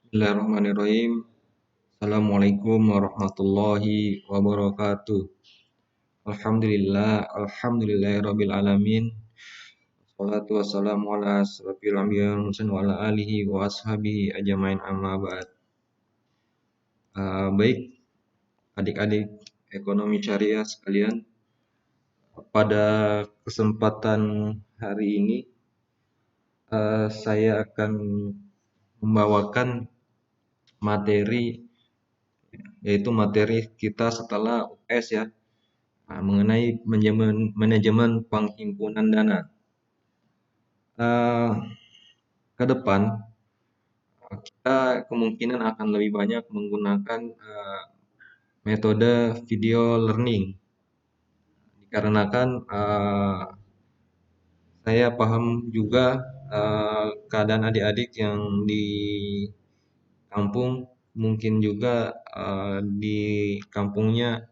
Bismillahirrahmanirrahim. Assalamualaikum warahmatullahi wabarakatuh. Alhamdulillahirabbil alamin. Wassalatu wassalamu ala asrofil anbiya'i wal mursalin wa ala alihi wa ashabihi ajmain amma ba'd. Baik adik-adik ekonomi syariah sekalian, pada kesempatan hari ini saya akan membawakan materi, yaitu materi kita setelah UTS ya, mengenai manajemen penghimpunan dana. Ke depan kita kemungkinan akan lebih banyak menggunakan metode video learning, dikarenakan saya paham juga keadaan adik-adik yang di kampung, mungkin juga di kampungnya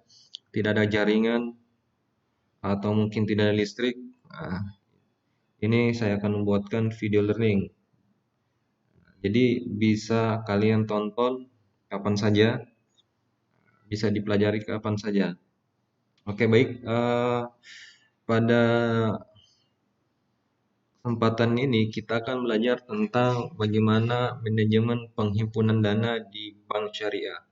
tidak ada jaringan atau mungkin tidak ada listrik. Ini saya akan membuatkan video learning. Jadi bisa kalian tonton kapan saja, bisa dipelajari kapan saja. Oke, baik. Pada kesempatan ini kita akan belajar tentang bagaimana manajemen penghimpunan dana di bank syariah.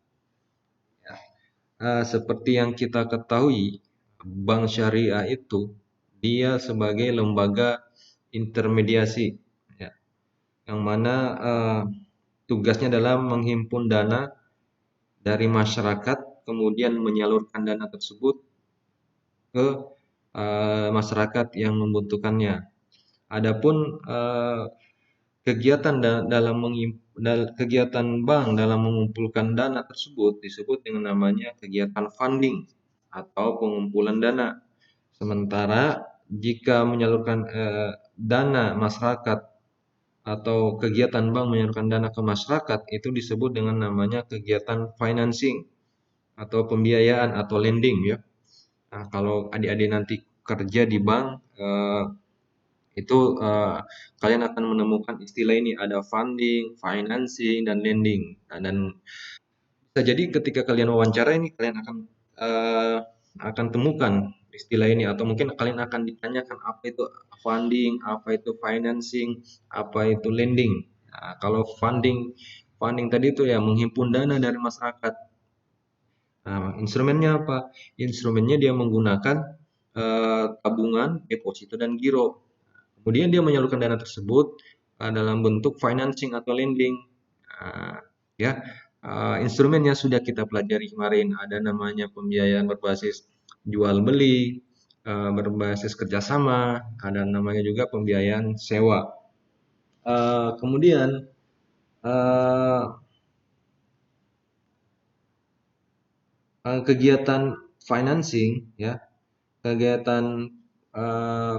Seperti yang kita ketahui, bank syariah itu dia sebagai lembaga intermediasi, ya, yang mana tugasnya adalah menghimpun dana dari masyarakat, kemudian menyalurkan dana tersebut ke masyarakat yang membutuhkannya. Adapun kegiatan bank dalam mengumpulkan dana tersebut disebut dengan namanya kegiatan funding atau pengumpulan dana. Sementara jika menyalurkan dana masyarakat atau kegiatan bank menyalurkan dana ke masyarakat itu disebut dengan namanya kegiatan financing atau pembiayaan atau lending ya. Nah, kalau adik-adik nanti kerja di bank itu kalian akan menemukan istilah ini, ada funding, financing, dan lending. Nah, dan bisa jadi ketika kalian wawancara ini kalian akan temukan istilah ini, atau mungkin kalian akan ditanyakan apa itu funding, apa itu financing, apa itu lending. Nah, kalau funding tadi itu ya menghimpun dana dari masyarakat. Nah, instrumennya apa? Instrumennya dia menggunakan tabungan, deposito, dan giro. Kemudian dia menyalurkan dana tersebut dalam bentuk financing atau lending. Ya, instrumennya sudah kita pelajari kemarin. Ada namanya pembiayaan berbasis jual beli, berbasis kerjasama. Ada namanya juga pembiayaan sewa. Kemudian kegiatan financing, ya, kegiatan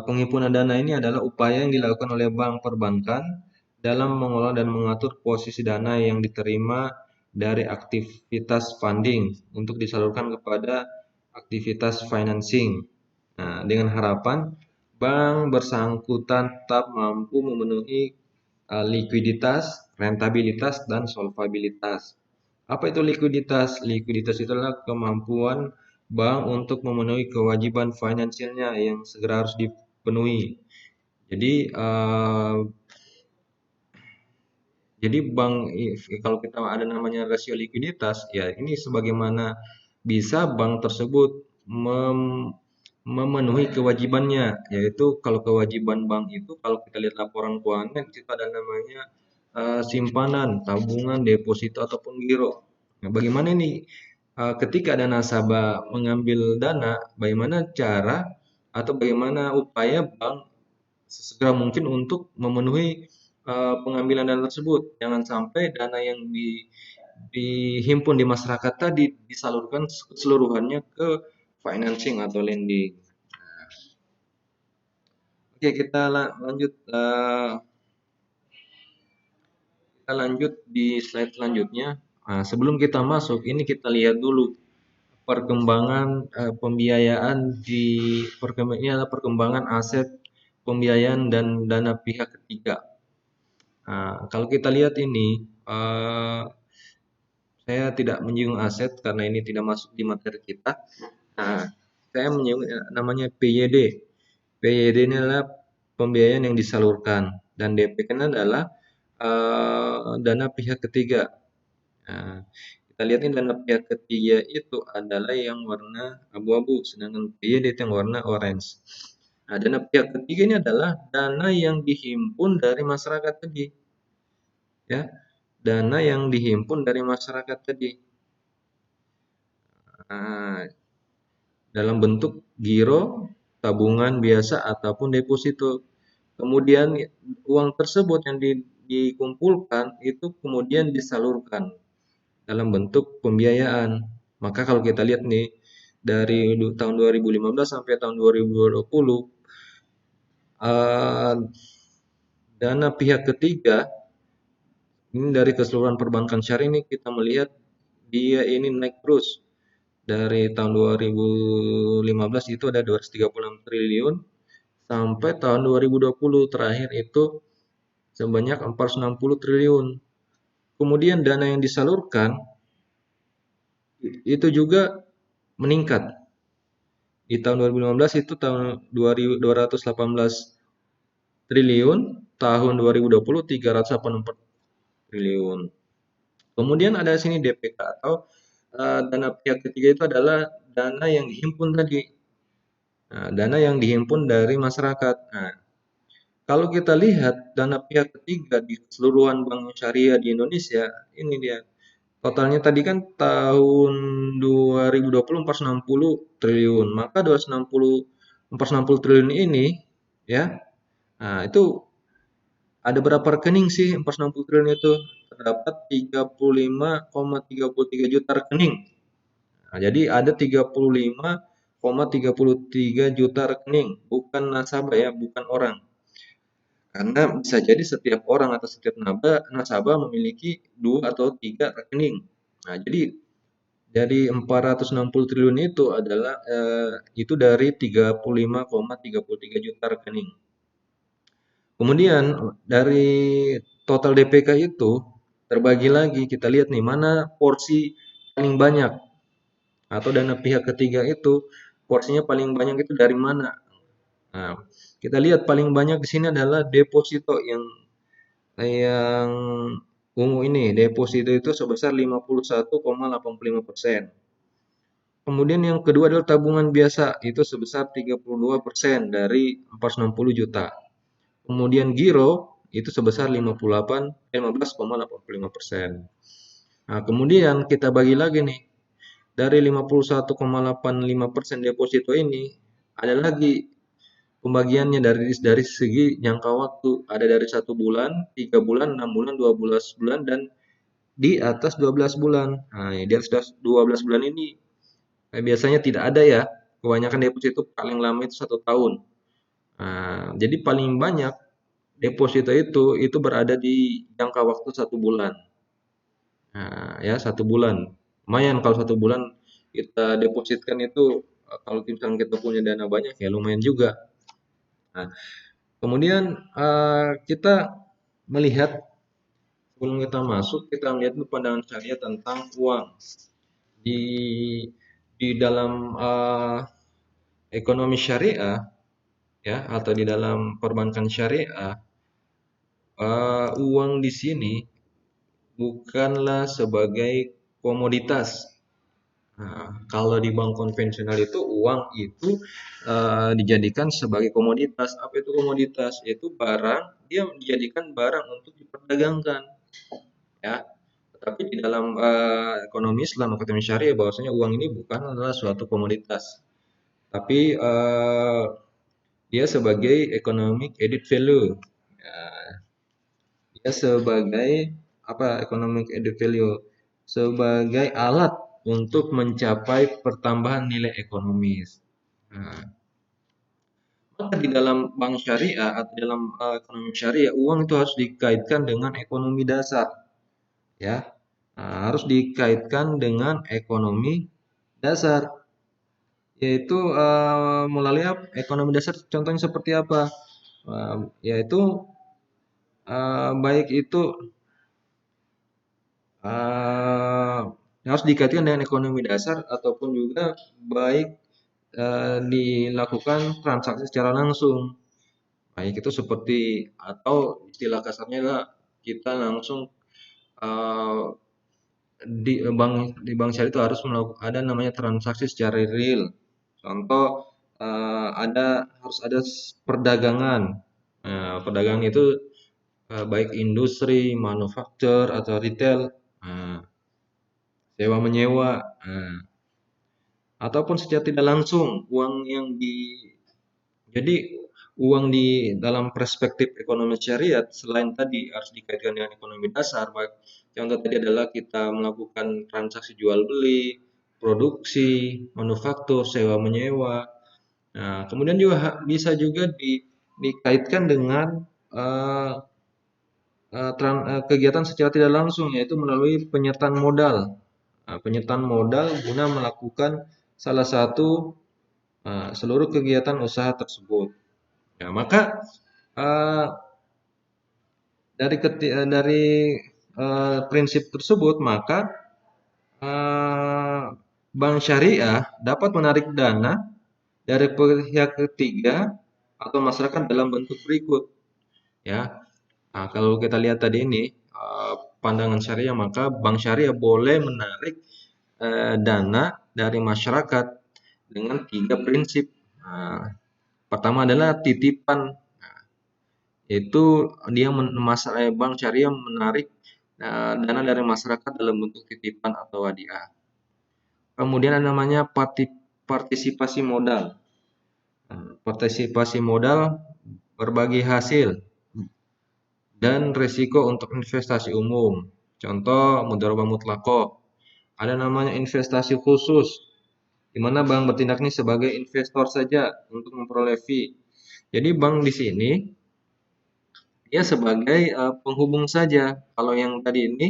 penghimpunan dana ini adalah upaya yang dilakukan oleh bank perbankan dalam mengelola dan mengatur posisi dana yang diterima dari aktivitas funding untuk disalurkan kepada aktivitas financing. Nah, dengan harapan bank bersangkutan tetap mampu memenuhi likuiditas, rentabilitas, dan solvabilitas. Apa itu likuiditas? Likuiditas itu adalah kemampuan bank untuk memenuhi kewajiban finansialnya yang segera harus dipenuhi. Jadi bank, kalau kita ada namanya rasio likuiditas, ya ini sebagaimana bisa bank tersebut memenuhi kewajibannya, yaitu kalau kewajiban bank itu kalau kita lihat laporan keuangan itu ada namanya simpanan, tabungan, deposito ataupun giro. Nah, bagaimana ini ketika ada nasabah mengambil dana, bagaimana cara atau bagaimana upaya bank sesegera mungkin untuk memenuhi pengambilan dana tersebut. Jangan sampai dana yang dihimpun di masyarakat tadi disalurkan keseluruhannya ke financing atau lending. Oke, kita lanjut di slide selanjutnya. Nah, sebelum kita masuk, ini kita lihat dulu perkembangan pembiayaan ini adalah perkembangan aset pembiayaan dan dana pihak ketiga. Nah, kalau kita lihat ini eh, saya tidak menyinggung aset karena ini tidak masuk di materi kita. Nah, saya menyinggung namanya PYD. PYD ini adalah pembiayaan yang disalurkan dan DP ini adalah dana pihak ketiga. Nah, kita lihat ini dana pihak ketiga itu adalah yang warna abu-abu, sedangkan PYD itu yang warna orange. Nah, dana pihak ketiga ini adalah dana yang dihimpun dari masyarakat tadi, ya, dana yang dihimpun dari masyarakat tadi. Nah, dalam bentuk giro, tabungan biasa ataupun deposito. Kemudian uang tersebut yang dikumpulkan itu kemudian disalurkan dalam bentuk pembiayaan. Maka kalau kita lihat nih dari tahun 2015 sampai tahun 2020 eh, dana pihak ketiga ini dari keseluruhan perbankan syariah ini kita melihat dia ini naik terus. Dari tahun 2015 itu ada 236 triliun sampai tahun 2020 terakhir itu sebanyak 460 triliun. Kemudian dana yang disalurkan itu juga meningkat. Di tahun 2015 itu tahun 218 triliun, tahun 2020 384 triliun. Kemudian ada sini DPK atau dana pihak ketiga itu adalah dana yang dihimpun tadi. Nah, dana yang dihimpun dari masyarakat. Nah, kalau kita lihat dana pihak ketiga di keseluruhan bank syariah di Indonesia, ini dia. Totalnya tadi kan tahun 2020 460 triliun. Maka 460 triliun ini ya. Nah, itu ada berapa rekening sih 460 triliun itu? Terdapat 35,33 juta rekening. Nah, jadi ada 35,33 juta rekening, bukan nasabah ya, bukan orang. Karena bisa jadi setiap orang atau setiap nasabah memiliki 2 atau 3 rekening. Nah, jadi dari 460 triliun itu adalah itu dari 35,33 juta rekening. Kemudian dari total DPK itu terbagi lagi kita lihat nih mana porsi paling banyak atau dana pihak ketiga itu porsinya paling banyak itu dari mana. Nah, kita lihat paling banyak di sini adalah deposito yang ungu ini. Deposito itu sebesar 51,85%. Kemudian yang kedua adalah tabungan biasa, itu sebesar 32% dari 460 juta. Kemudian giro itu sebesar 15,85%. Nah, kemudian kita bagi lagi nih, dari 51,85% deposito ini, ada lagi pembagiannya dari segi jangka waktu. Ada dari 1 bulan, 3 bulan, 6 bulan, 12 bulan, dan di atas 12 bulan. Nah, di atas 12 bulan ini biasanya tidak ada ya. Kebanyakan deposito paling lama itu 1 tahun. Nah, jadi paling banyak deposito itu berada di jangka waktu 1 bulan. Nah, ya 1 bulan. Lumayan kalau 1 bulan kita depositkan itu kalau misalnya kita punya dana banyak ya lumayan juga. Nah, kemudian kita melihat sebelum kita masuk kita melihat pandangan syariah tentang uang di dalam ekonomi syariah ya atau di dalam perbankan syariah uang di sini bukanlah sebagai komoditas. Nah, kalau di bank konvensional itu uang itu dijadikan sebagai komoditas. Apa itu komoditas? Itu barang, dia dijadikan barang untuk diperdagangkan, ya. Tetapi di dalam ekonomi Islam atau ekonomi syariah bahwasanya uang ini bukan adalah suatu komoditas, tapi dia sebagai economic added value. Ya, dia sebagai apa economic added value sebagai alat untuk mencapai pertambahan nilai ekonomis. Nah, maka di dalam bank syariah atau dalam ekonomi syariah uang itu harus dikaitkan dengan ekonomi dasar, ya. Nah, harus dikaitkan dengan ekonomi dasar, yaitu melalui ekonomi dasar. Contohnya seperti apa? Yaitu baik itu eee, harus dikaitkan dengan ekonomi dasar ataupun juga baik dilakukan transaksi secara langsung. Baik itu seperti atau istilah kasarnya adalah kita langsung eee, di bank syariah itu harus ada namanya transaksi secara real. Contoh harus ada perdagangan. Perdagangan itu baik industri, manufaktur atau retail, nah, sewa menyewa, nah, ataupun secara tidak langsung uang yang jadi uang di dalam perspektif ekonomi syariat selain tadi harus dikaitkan dengan ekonomi dasar, baik contoh tadi adalah kita melakukan transaksi jual beli, produksi, manufaktur, sewa menyewa. Nah, kemudian juga bisa juga dikaitkan dengan eh, kegiatan secara tidak langsung yaitu melalui penyertaan modal. Nah, penyertaan modal guna melakukan salah satu seluruh kegiatan usaha tersebut. Ya, maka eh, dari prinsip tersebut maka eh, bank syariah dapat menarik dana dari pihak ketiga atau masyarakat dalam bentuk berikut, ya. Nah, kalau kita lihat tadi ini pandangan syariah maka bank syariah boleh menarik dana dari masyarakat dengan 3 prinsip. Nah, pertama adalah titipan, yaitu dia bank syariah menarik dana dari masyarakat dalam bentuk titipan atau hadiah. Kemudian ada namanya partisipasi modal. Partisipasi modal berbagi hasil dan risiko untuk investasi umum. Contoh mudharabah mutlaqah. Ada namanya investasi khusus, di mana bank bertindak ini sebagai investor saja untuk memperoleh fee. Jadi bank di sini dia sebagai penghubung saja. Kalau yang tadi ini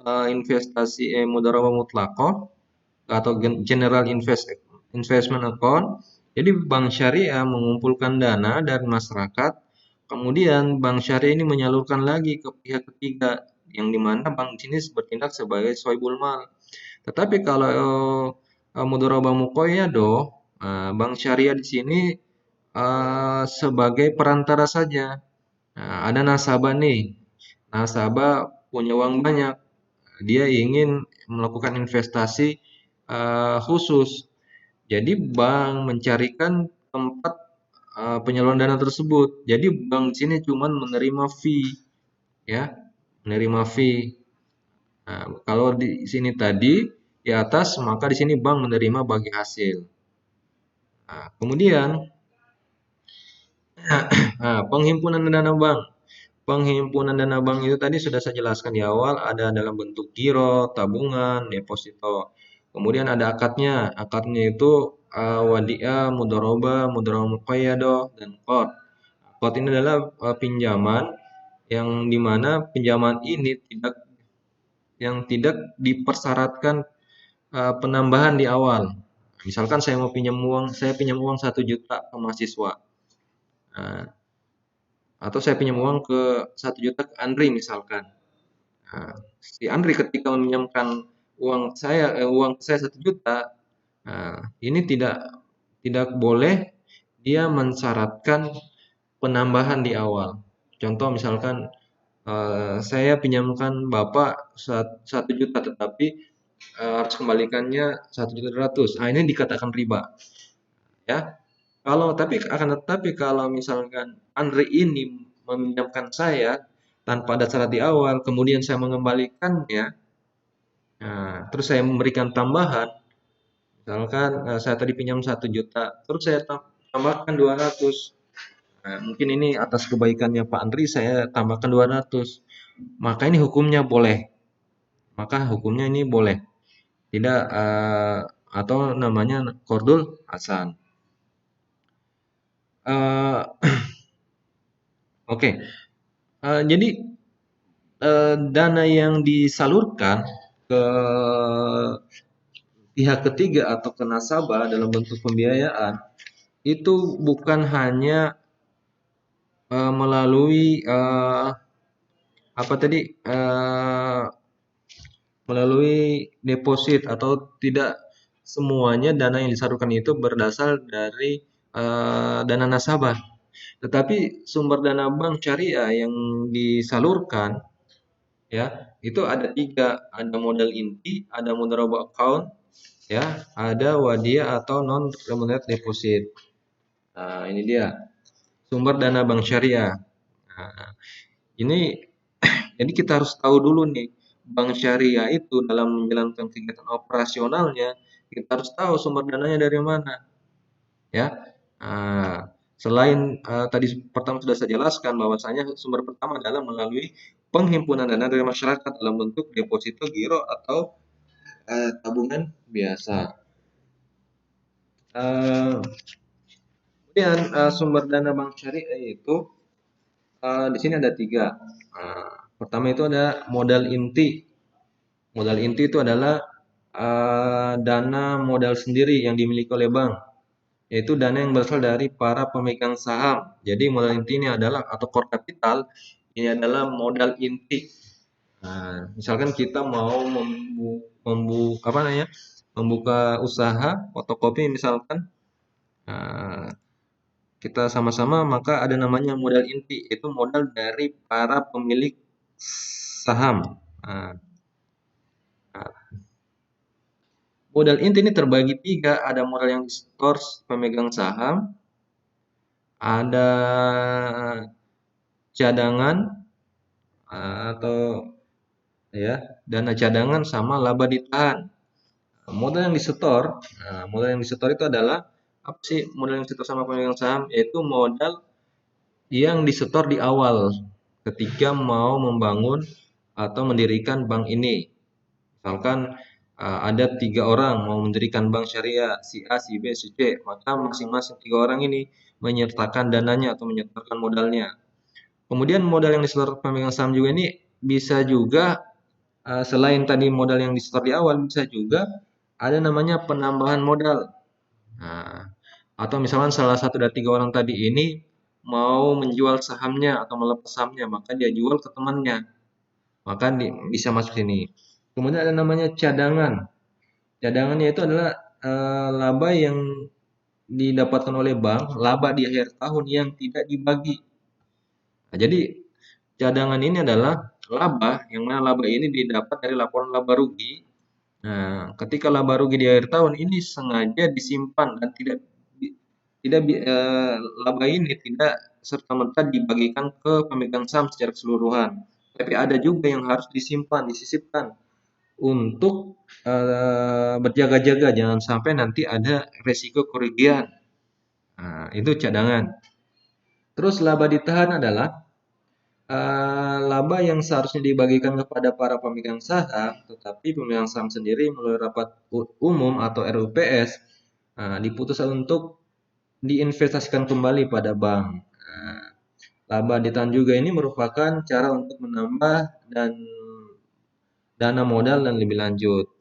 investasi mudharabah mutlaqah atau general investment account. Jadi bank syariah mengumpulkan dana dari masyarakat, kemudian bank syariah ini menyalurkan lagi ke pihak ketiga, yang dimana bank di sini bertindak sebagai sohibul mal. Tetapi kalau mudharabah muqayyadah, bank syariah di sini sebagai perantara saja. Nah, ada nasabah nih, nasabah punya uang banyak, dia ingin melakukan investasi khusus. Jadi bank mencarikan tempat penyaluran dana tersebut. Jadi bank di sini cuma menerima fee, ya, menerima fee. Nah, kalau di sini tadi di atas, maka di sini bank menerima bagi hasil. Nah, kemudian penghimpunan dana bank. Penghimpunan dana bank itu tadi sudah saya jelaskan di awal, ada dalam bentuk giro, tabungan, deposito. Kemudian ada akadnya. Akadnya itu wadiah, mudharabah muqayyadah, dan qard. Qard ini adalah pinjaman yang dimana pinjaman ini tidak dipersyaratkan penambahan di awal. Misalkan saya pinjam uang 1 juta ke mahasiswa. Nah, atau saya pinjam uang ke 1 juta ke Andri misalkan. Nah, si Andri ketika meminjamkan uang saya 1 juta, nah, ini tidak boleh dia mensyaratkan penambahan di awal. Contoh misalkan saya pinjamkan Bapak 1 juta tetapi harus kembalikannya 1.200.000. Nah, ini dikatakan riba, ya. Tetapi kalau misalkan Andre ini meminjamkan saya tanpa ada syarat di awal, kemudian saya mengembalikannya, nah, terus saya memberikan tambahan, misalkan saya tadi pinjam 1 juta, terus saya tambahkan 200. Nah, mungkin ini atas kebaikannya Pak Andri saya tambahkan 200. Maka ini hukumnya boleh. Maka hukumnya ini boleh. Tidak atau namanya qardul hasan. Eh, Oke. Jadi dana yang disalurkan ke pihak ketiga atau ke nasabah dalam bentuk pembiayaan itu bukan hanya melalui apa tadi melalui deposit atau tidak semuanya dana yang disalurkan itu berasal dari dana nasabah. Tetapi sumber dana bank syariah yang disalurkan ya itu ada tiga, ada modal inti, ada mudharabah account, ya, ada wadiah atau non remunerated deposit. Nah, ini dia sumber dana bank syariah. Nah, ini jadi kita harus tahu dulu nih, bank syariah itu dalam menjalankan kegiatan operasionalnya, kita harus tahu sumber dananya dari mana, ya. Nah, selain tadi pertama sudah saya jelaskan bahwasanya sumber pertama adalah melalui penghimpunan dana dari masyarakat dalam bentuk deposito, giro atau tabungan biasa. Eh, Kemudian sumber dana bank syariah itu di sini ada tiga. Pertama itu ada modal inti. Modal inti itu adalah dana modal sendiri yang dimiliki oleh bank, yaitu dana yang berasal dari para pemegang saham. Jadi modal inti ini adalah atau core capital ini adalah modal inti. Nah, misalkan kita mau apa namanya, membuka usaha fotokopi misalkan, nah, kita sama-sama maka ada namanya modal inti, itu modal dari para pemilik saham. Nah, modal inti ini terbagi tiga, ada modal yang disetor pemegang saham, ada cadangan atau ya dana cadangan sama laba ditahan. Modal yang disetor, modal yang disetor itu adalah apa sih modal yang disetor sama pemegang saham? Yaitu modal yang disetor di awal ketika mau membangun atau mendirikan bank ini. Misalkan ada tiga orang mau mendirikan bank syariah, si A, si B, si C, maka masing-masing tiga orang ini menyertakan dananya atau menyertakan modalnya. Kemudian modal yang disetor pemegang saham juga ini bisa juga selain tadi modal yang disetor di awal, bisa juga ada namanya penambahan modal. Nah, atau misalkan salah satu dari tiga orang tadi ini mau menjual sahamnya atau melepas sahamnya, maka dia jual ke temannya, maka bisa masuk sini. Kemudian ada namanya cadangan. Cadangannya itu adalah laba yang didapatkan oleh bank, laba di akhir tahun yang tidak dibagi. Nah, jadi cadangan ini adalah laba, yang mana laba ini didapat dari laporan laba rugi. Nah, ketika laba rugi di akhir tahun ini sengaja disimpan dan laba ini tidak serta-merta dibagikan ke pemegang saham secara keseluruhan. Tapi ada juga yang harus disimpan, disisipkan untuk berjaga-jaga jangan sampai nanti ada resiko kerugian. Nah, itu cadangan. Terus laba ditahan adalah laba yang seharusnya dibagikan kepada para pemegang saham, tetapi pemegang saham sendiri melalui rapat umum atau RUPS diputuskan untuk diinvestasikan kembali pada bank. Nah, laba ditahan juga ini merupakan cara untuk menambah dan dana modal dan lebih lanjut.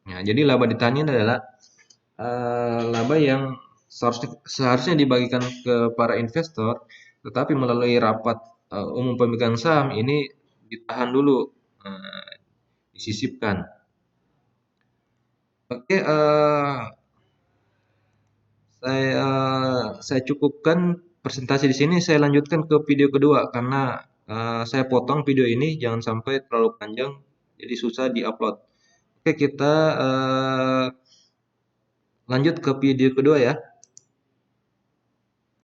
Nah, jadi laba ditahan ini adalah laba yang seharusnya dibagikan ke para investor, tetapi melalui rapat umum pemegang saham ini ditahan dulu, disisipkan. Oke, saya cukupkan presentasi di sini. Saya lanjutkan ke video kedua karena saya potong video ini jangan sampai terlalu panjang, jadi susah diupload. Oke, kita lanjut ke video kedua ya.